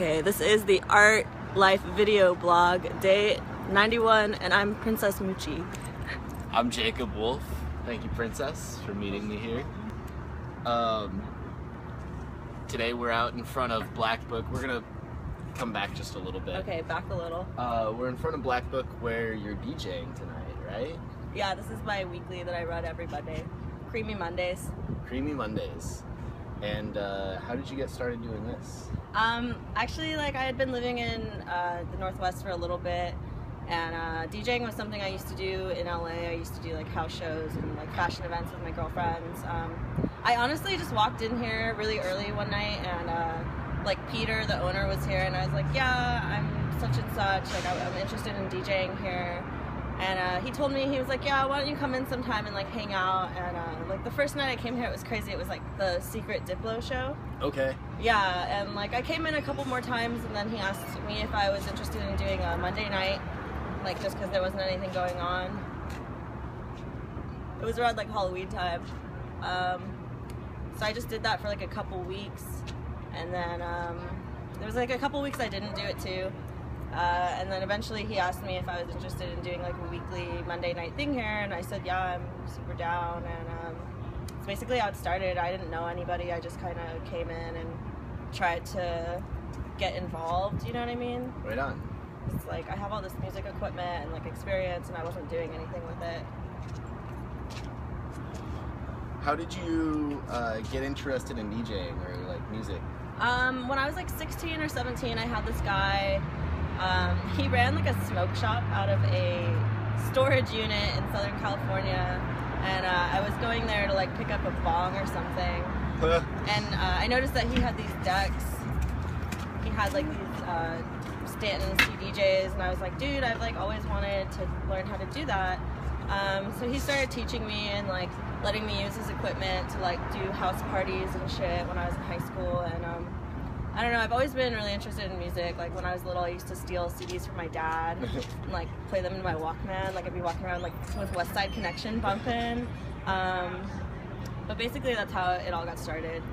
Okay, this is the Art Life video blog, day 91, and I'm Princess Moochie. I'm Jacob Wolf. Thank you, Princess, for meeting me here. Today we're out in front of Black Book. We're gonna come back just a little bit. Okay, back a little. We're in front of Black Book where you're DJing tonight, right? Yeah, this is my weekly that I run every Monday. Creamy Mondays. Creamy Mondays. And how did you get started doing this? Actually, I had been living in the Northwest for a little bit, and DJing was something I used to do in LA. I used to do house shows and fashion events with my girlfriends. I honestly just walked in here really early one night, and Peter, the owner, was here, and I was like, yeah, I'm such and such, I'm interested in DJing here. And he told me, he was like, yeah, why don't you come in sometime and hang out. And the first night I came here, it was crazy. It was the secret Diplo show. Okay. Yeah, and I came in a couple more times, and then he asked me if I was interested in doing a Monday night, just because there wasn't anything going on. It was around Halloween time. So I just did that for a couple weeks, and then there was a couple weeks I didn't do it too. And then eventually he asked me if I was interested in doing a weekly Monday night thing here, and I said, yeah, I'm super down. And it's basically how it started. I didn't know anybody. I just kind of came in and tried to get involved, you know what I mean? Right on. It's I have all this music equipment and experience, and I wasn't doing anything with it. How did you get interested in DJing or music? When I was 16 or 17, I had this guy. He ran a smoke shop out of a storage unit in Southern California, and I was going there to pick up a bong or something. And I noticed that he had these decks. He had these Stanton CDJs, and I was like, dude, I've always wanted to learn how to do that. So he started teaching me and letting me use his equipment to do house parties and shit when I was in high school. And I don't know, I've always been really interested in music. When I was little, I used to steal CDs from my dad and play them in my Walkman. I'd be walking around with West Side Connection bumping. But basically that's how it all got started.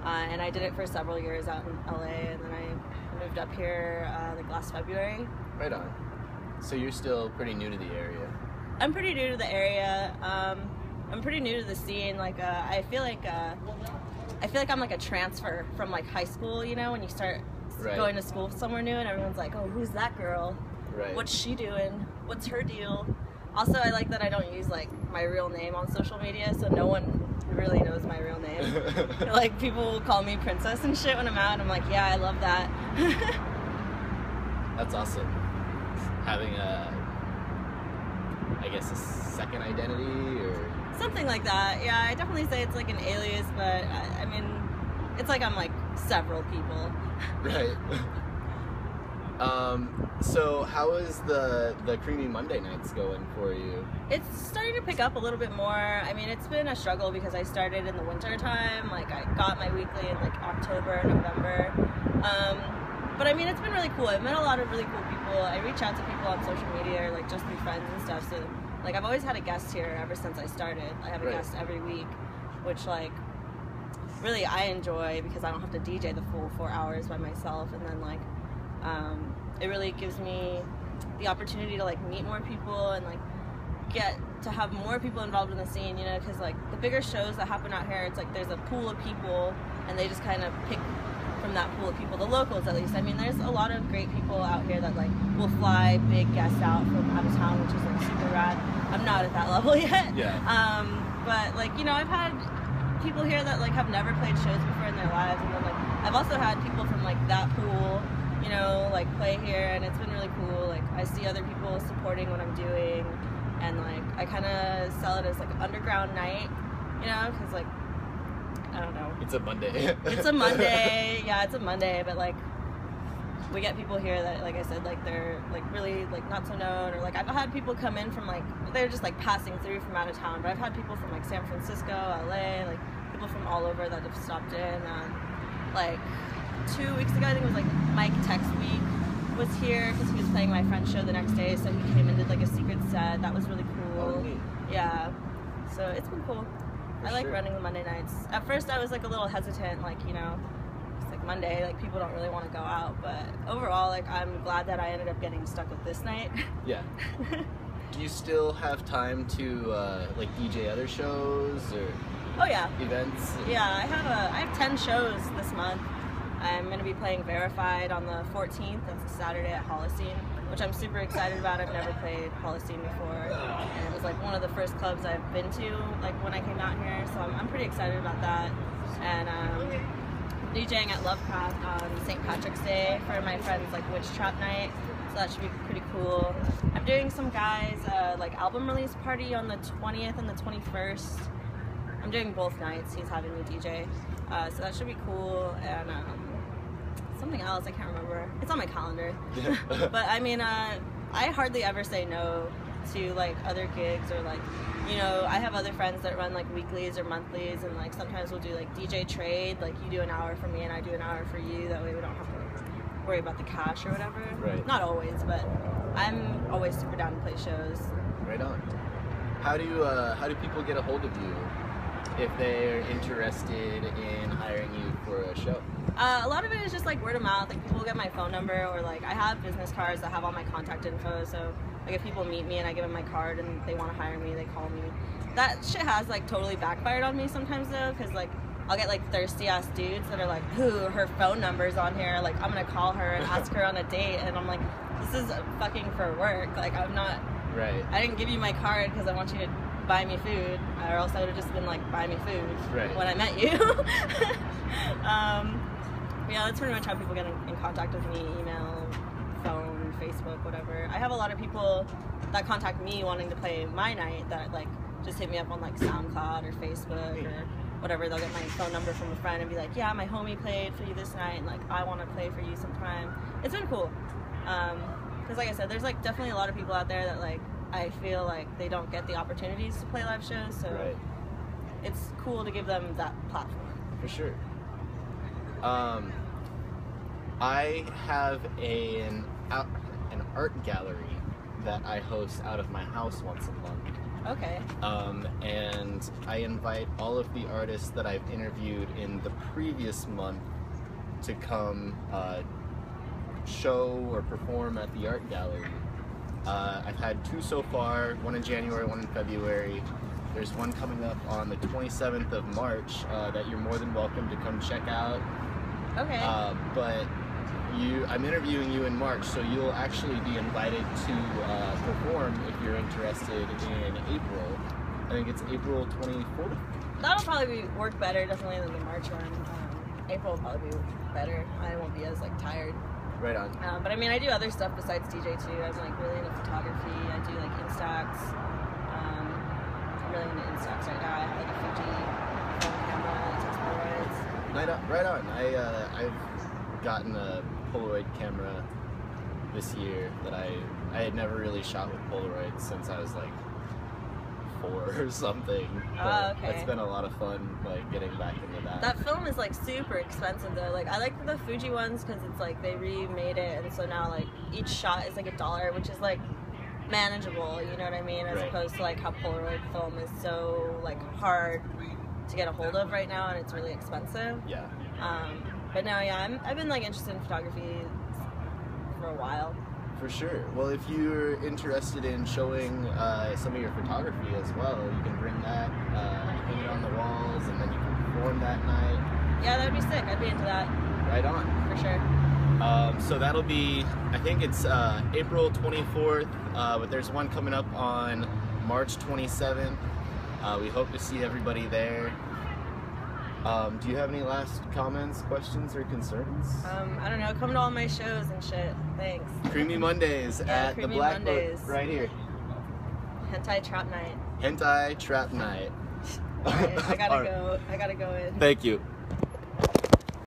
And I did it for several years out in LA, and then I moved up here last February. Right on. So you're still pretty new to the area? I'm pretty new to the area. I'm pretty new to the scene. I feel like I'm a transfer from high school, when you start going to school somewhere new and everyone's like, oh, who's that girl? Right. What's she doing? What's her deal? Also, I like that I don't use my real name on social media, so no one really knows my real name. People will call me Princess and shit when I'm out, and I'm like, yeah, I love that. That's awesome. Having I guess a second identity or something like that. Yeah, I definitely say it's an alias, but I mean, it's I'm several people. Right. So how is the Creamy Monday nights going for you? It's starting to pick up a little bit more. I mean, it's been a struggle because I started in the winter time. I got my weekly in October, November. But I mean, it's been really cool. I've met a lot of really cool people. I reach out to people on social media or just through friends and stuff. So I've always had a guest here ever since I started. I have a guest every week, which really I enjoy because I don't have to DJ the full 4 hours by myself. And then it really gives me the opportunity to meet more people and get to have more people involved in the scene, because the bigger shows that happen out here, it's there's a pool of people and they just kind of pick from that pool of people, the locals at least. I mean, there's a lot of great people out here that will fly big guests out from out of town, which is super rad. I'm not at that level yet. Yeah. But I've had people here that have never played shows before in their lives, and then I've also had people from that pool, play here, and it's been really cool. I see other people supporting what I'm doing, and I kind of sell it as underground night, because I don't know. It's a Monday. It's a Monday. Yeah, it's a Monday, but we get people here that, I said, they're really not so known, or I've had people come in from they're just passing through from out of town, but I've had people from San Francisco, LA, people from all over that have stopped in. 2 weeks ago, I think it was Mike Tex Week was here because he was playing my friend's show the next day, so he came and did a secret set. That was really cool. Oh, neat. Yeah, so it's been cool. I like running the Monday nights. At first I was a little hesitant, it's like Monday, like people don't really want to go out, but overall, like I'm glad that I ended up getting stuck with this night. Yeah. Do you still have time to like DJ other shows or Oh yeah. events? Yeah, I have 10 shows this month. I'm going to be playing Verified on the 14th. That's a Saturday at Holocene, which I'm super excited about. I've never played Holocene before, and it was like one of the first clubs I've been to like when I came out here, so I'm pretty excited about that. And DJing at Lovecraft on St. Patrick's Day for my friends like Witch Trap Night, so that should be pretty cool. I'm doing some guys like album release party on the 20th and the 21st. I'm doing both nights. He's having me DJ, so that should be cool. And something else, I can't remember. It's on my calendar. But I mean, I hardly ever say no to like other gigs, or like, you know, I have other friends that run like weeklies or monthlies, and like sometimes we'll do like DJ trade, like you do an hour for me and I do an hour for you, that way we don't have to worry about the cash or whatever. Right. Not always, but I'm always super down to play shows. Right on. How do people get a hold of you if they're interested in hiring you for a show? A lot of it is just like word of mouth. Like people get my phone number, or like I have business cards that have all my contact info. So like if people meet me and I give them my card and they want to hire me, they call me. That shit has like totally backfired on me sometimes though, because like I'll get like thirsty ass dudes that are like, "Who, her phone number's on here. Like I'm gonna call her and ask her on a date," and I'm like, "This is fucking for work. Like I'm not. Right. I didn't give you my card because I want you to buy me food, or else I would have just been like, buy me food when I met you." Yeah, that's pretty much how people get in contact with me: email, phone, Facebook, whatever. I have a lot of people that contact me wanting to play my night that like just hit me up on like SoundCloud or Facebook or whatever. They'll get my phone number from a friend and be like, "Yeah, my homie played for you this night, and like I want to play for you sometime." It's been cool, because like I said, there's like definitely a lot of people out there that like I feel like they don't get the opportunities to play live shows, so it's cool to give them that platform. For sure. I have an art gallery that I host out of my house once a month. Okay. And I invite all of the artists that I've interviewed in the previous month to come show or perform at the art gallery. I've had 2 so far, one in January, one in February. There's one coming up on the 27th of March that you're more than welcome to come check out. Okay. But I'm interviewing you in March, so you'll actually be invited to perform if you're interested in April. I think it's April 24th. That'll probably work better, definitely, than the March one. April will probably be better. I won't be as like tired. Right on. But I mean, I do other stuff besides DJ too. I'm like really into photography. I do like Instax. I'm really into Instax right now. I have like a Fuji film camera that takes Polaroids. Right on. I've gotten a Polaroid camera this year that I had never really shot with Polaroids since I was like 4 or something. Oh, okay. It's been a lot of fun, like getting back into that. That film is like super expensive though. Like I like the Fuji ones because it's like they remade it, and so now like each shot is like $1, which is like manageable. You know what I mean? As opposed to like how Polaroid film is so like hard to get a hold of right now, and it's really expensive. Yeah. But now, yeah, I've been like interested in photography for a while. For sure. Well, if you're interested in showing some of your photography as well, you can bring that, hang it on the walls, and then you can perform that night. Yeah, that'd be sick. I'd be into that. Right on. For sure. So that'll be, I think it's April 24th, but there's one coming up on March 27th. We hope to see everybody there. Do you have any last comments, questions, or concerns? I don't know. Come to all my shows and shit. Thanks. Creamy Mondays at the Black Book right here. Hentai Trap Night. Hentai Trap Night. All right, I gotta go in. Thank you.